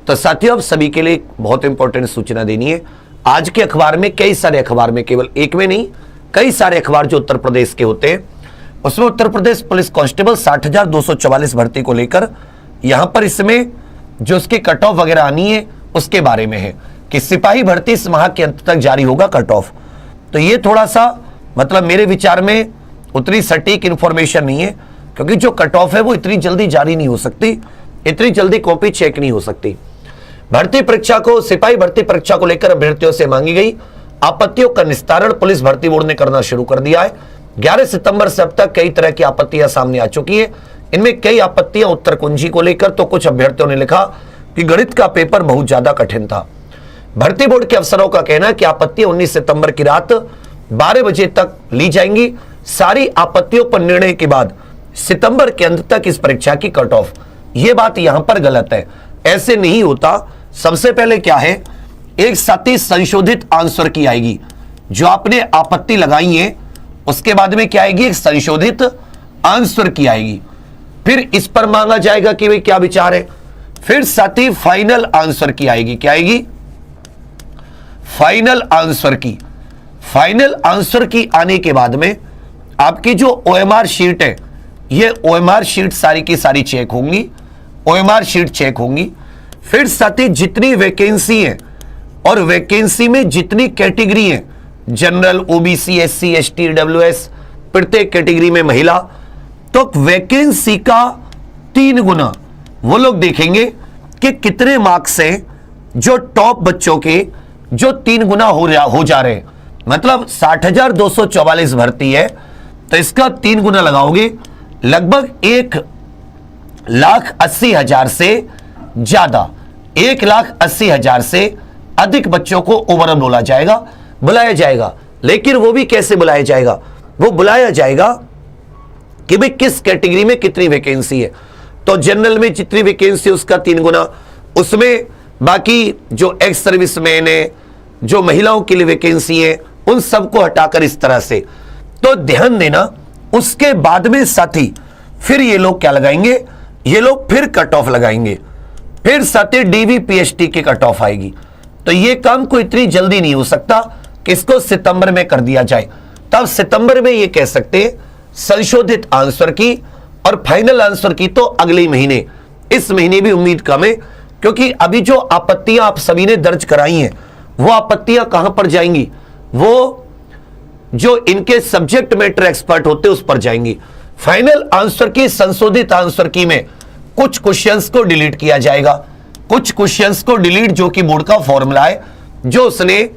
तो साथियों अब सभी के लिए एक बहुत इंपॉर्टेंट सूचना देनी है। आज के अखबार में, कई सारे अखबार में, केवल एक में नहीं, कई सारे अखबार जो उत्तर प्रदेश के होते हैं, उसमें उत्तर प्रदेश पुलिस कांस्टेबल 60,244 भर्ती को लेकर यहां पर इसमें जो उसकी कट ऑफ वगैरह आनी है उसके बारे में है कि सिपाही भर्ती इस माह के अंत तक जारी होगा कट ऑफ। तो ये थोड़ा सा मतलब मेरे विचार में उतनी सटीक इंफॉर्मेशन नहीं है, क्योंकि जो कट ऑफ है वो इतनी जल्दी जारी नहीं हो सकती, इतनी जल्दी कॉपी चेक नहीं हो सकती। भर्ती परीक्षा को, सिपाही भर्ती परीक्षा को लेकर अभ्यर्थियों से मांगी गई आपत्तियों का निस्तारण पुलिस भर्ती बोर्ड ने करना शुरू कर दिया है। 11 सितंबर से अब तक कई तरह की आपत्तियां सामने आ चुकी है। इनमें कई आपत्तियां उत्तर कुंजी को लेकर, तो कुछ अभ्यर्थियों ने लिखा कि गणित का पेपर बहुत ज्यादा कठिन था। भर्ती बोर्ड के अफसरों का कहना है कि आपत्तियां 19 सितंबर की रात 12 बजे तक ली जाएंगी। सारी आपत्तियों पर निर्णय के बाद सितंबर के अंत तक इस परीक्षा की कट ऑफ। यह बात यहां पर गलत है, ऐसे नहीं होता। सबसे पहले क्या है, एक साथी संशोधित आंसर की आएगी, जो आपने आपत्ति लगाई है उसके बाद में क्या आएगी, एक संशोधित आंसर की आएगी। फिर इस पर मांगा जाएगा कि भाई क्या विचार है। फिर साथी फाइनल आंसर की आएगी, क्या आएगी, फाइनल आंसर की। फाइनल आंसर की आने के बाद में आपकी जो ओएमआर शीट है, ये ओएमआर शीट सारी की सारी चेक होंगी, ओएमआर शीट चेक होंगी। फिर साथी जितनी वैकेंसी है और वैकेंसी में जितनी कैटेगरी है, general, OBC, SC, ST, WS, प्रत्येक कैटेगरी में महिला, तो वैकेंसी का 3 गुना वो लोग देखेंगे कि कितने मार्क्स हैं जो टॉप बच्चों के, जो 3 गुना हो जा रहे हैं। मतलब 60,244 भर्ती है, तो इसका 3 गुना लगाओगे, लगभग 1,80,000 से ज्यादा, 1,80,000 से अधिक बच्चों को ओवरऑल बुलाया जाएगा। लेकिन वो भी कैसे बुलाया जाएगा, वो बुलाया जाएगा कि भाई किस कैटेगरी में कितनी वैकेंसी है। तो जनरल में जितनी वैकेंसी उसका 3 गुना, उसमें बाकी जो एक्स सर्विसमैन है, जो महिलाओं के लिए वैकेंसी है, उन सबको हटाकर इस तरह से। तो ध्यान देना, उसके बाद में साथी फिर ये लोग क्या लगाएंगे, ये लोग फिर कट ऑफ लगाएंगे। फिर साथी डीवीपीएसटी की कट ऑफ आएगी। तो ये काम कोई इतनी जल्दी नहीं हो सकता कि इसको सितंबर में कर दिया जाए। तब सितंबर में ये कह सकते हैं संशोधित आंसर की, और फाइनल आंसर की तो अगले महीने। इस महीने भी उम्मीद कम है, क्योंकि अभी जो आपत्तियां आप सभी ने दर्ज कराई हैं, वो आपत्तियां कहां पर जाएंगी, वो जो इनके सब्जेक्ट मैटर एक्सपर्ट होते उस पर जाएंगी। फाइनल आंसर की, संशोधित आंसर की में कुछ क्वेश्चंस को डिलीट किया जाएगा, कुछ क्वेश्चंस को डिलीट, जो कि बोर्ड का फॉर्मूला है, जो उसने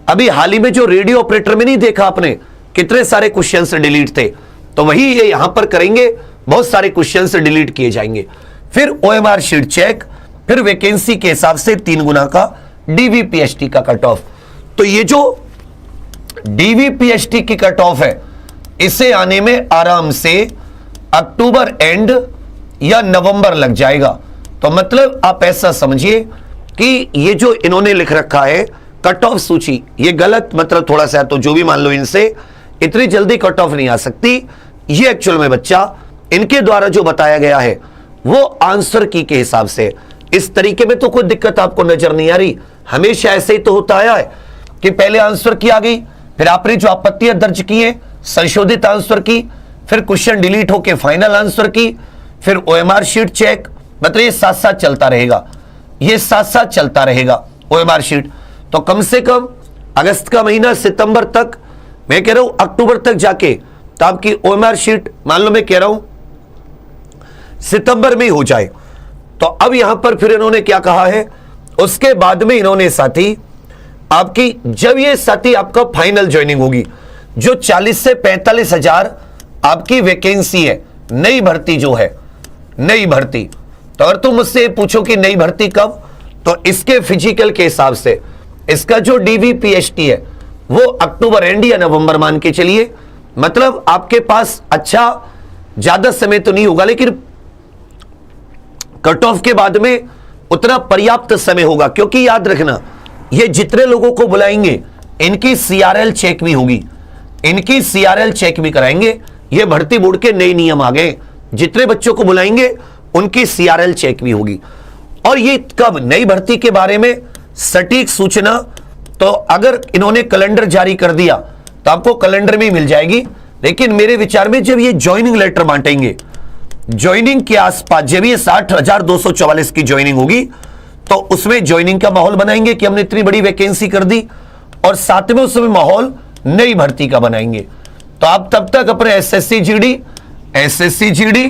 अभी हाल ही में जो रेडियो ऑपरेटर में नहीं देखा आपने, कितने सारे क्वेश्चंस डिलीट थे, तो वही ये यहां पर करेंगे, बहुत सारे क्वेश्चंस डिलीट किए जाएंगे। फिर ओएमआर शीट चेक, फिर वैकेंसी के हिसाब से 3 गुना का डीवीपीएसटी का कट ऑफ। तो ये जो डीवीपीएसटी की कट ऑफ है, इसे आने में आराम से अक्टूबर एंड या नवंबर लग जाएगा। तो मतलब आप ऐसा समझिए कि ये जो इन्होंने लिख रखा है कट ऑफ सूची, ये गलत, मतलब थोड़ा सा, तो जो भी मान लो इनसे इतनी जल्दी कट ऑफ नहीं आ सकती। ये एक्चुअल में बच्चा इनके द्वारा जो बताया गया है वो आंसर की के हिसाब से। इस तरीके में तो कोई दिक्कत आपको नजर नहीं आ रही। हमेशा ऐसे ही तो होता आया है कि पहले आंसर की आ गई, फिर आपने जो आपत्तियां दर्ज की है संशोधित आंसर की, फिर क्वेश्चन डिलीट होके फाइनल आंसर की, फिर ओएमआर शीट चेक। मतलब ये साथ साथ चलता रहेगा, ये साथ साथ चलता रहेगा ओएमआर शीट। तो कम से कम अगस्त का महीना, सितंबर तक, मैं कह रहा हूं अक्टूबर तक जाके तो आपकी ओएमआर शीट, मान लो मैं कह रहा हूं सितंबर में हो जाए। तो अब यहां पर फिर इन्होंने क्या कहा है, उसके बाद में इन्होंने साथी आपकी, जब ये साथी आपका फाइनल ज्वाइनिंग होगी, जो 40 से 45 हजार आपकी वैकेंसी है, नई भर्ती जो है, नई भर्ती। तो अगर तुम मुझसे पूछो कि नई भर्ती कब, तो इसके फिजिकल के हिसाब से इसका जो डीवीपीएसटी है वो अक्टूबर एंड या नवंबर मान के चलिए। मतलब आपके पास अच्छा ज्यादा समय तो नहीं होगा, लेकिन कट ऑफ के बाद में उतना पर्याप्त समय होगा। क्योंकि याद रखना, ये जितने लोगों को बुलाएंगे इनकी सीआरएल चेक भी होगी, इनकी सीआरएल चेक भी कराएंगे। ये भर्ती बोर्ड के नए नियम आ गए, जितने बच्चों को बुलाएंगे उनकी सीआरएल चेक भी होगी। और ये कब, नई भर्ती के बारे में सटीक सूचना तो अगर इन्होंने कैलेंडर जारी कर दिया तो आपको कैलेंडर में ही मिल जाएगी। लेकिन मेरे विचार में जब ये ज्वाइनिंग लेटर बांटेंगे, ज्वाइनिंग के आसपास जब ये 60,244 की ज्वाइनिंग होगी तो उसमें ज्वाइनिंग का माहौल बनाएंगे कि हमने इतनी बड़ी वैकेंसी कर दी, और साथ में उसमें माहौल नई भर्ती का बनाएंगे। तो आप तब तक अपने एसएससी जीडी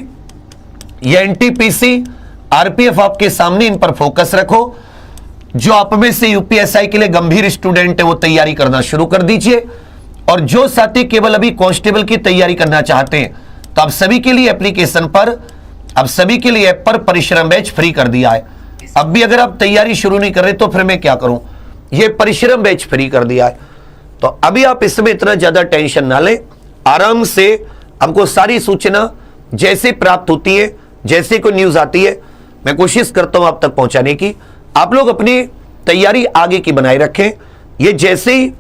या एनटीपीसी, आरपीएफ आपके सामने, इन पर फोकस रखो। जो आप में से यूपीएसआई के लिए गंभीर स्टूडेंट है वो तैयारी करना शुरू कर दीजिए, और जो साथी केवल अभी कांस्टेबल की तैयारी करना चाहते हैं तो आप सभी के लिए एप्लीकेशन पर, अब सभी के लिए ऐप पर परिश्रम बैच फ्री कर दिया है। अब भी अगर आप तैयारी शुरू नहीं कर रहे तो फिर मैं क्या करूं, ये परिश्रम बैच फ्री कर दिया है। तो अभी आप इसमें इतना ज्यादा टेंशन ना लें, आराम से हमको सारी सूचना जैसे प्राप्त होती है, जैसे कोई न्यूज आती है, मैं कोशिश करता हूं आप तक पहुंचाने की। आप लोग अपनी तैयारी आगे की बनाए रखें, ये जैसे ही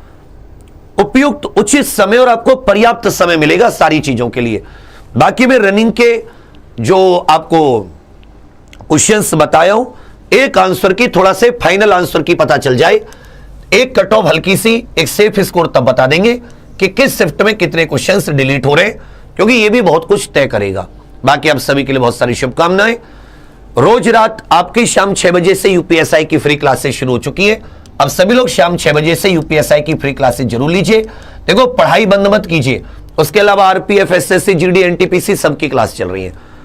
उपयुक्त उचित समय और आपको पर्याप्त समय मिलेगा सारी चीजों के लिए। बाकी मैं रनिंग के जो आपको क्वेश्चंस बताया हूं, एक आंसर की, थोड़ा से फाइनल आंसर की पता चल जाए, एक कट ऑफ हल्की सी, एक सेफ स्कोर तब बता देंगे कि किस शिफ्ट में कितने क्वेश्चंस डिलीट हो रहे हैं, क्योंकि ये भी बहुत कुछ तय करेगा। बाकी आप सभी के लिए बहुत सारी शुभकामनाएं। रोज रात आपकी शाम 6 बजे से यूपीएसआई की फ्री क्लासेस शुरू हो चुकी है। अब सभी लोग शाम 6 बजे से यूपीएसआई की फ्री क्लासेस जरूर लीजिए। देखो, पढ़ाई बंद मत कीजिए, उसके अलावा आरपीएफ, एसएससी, जीडी, एनटीपीसी सबकी क्लास चल रही है।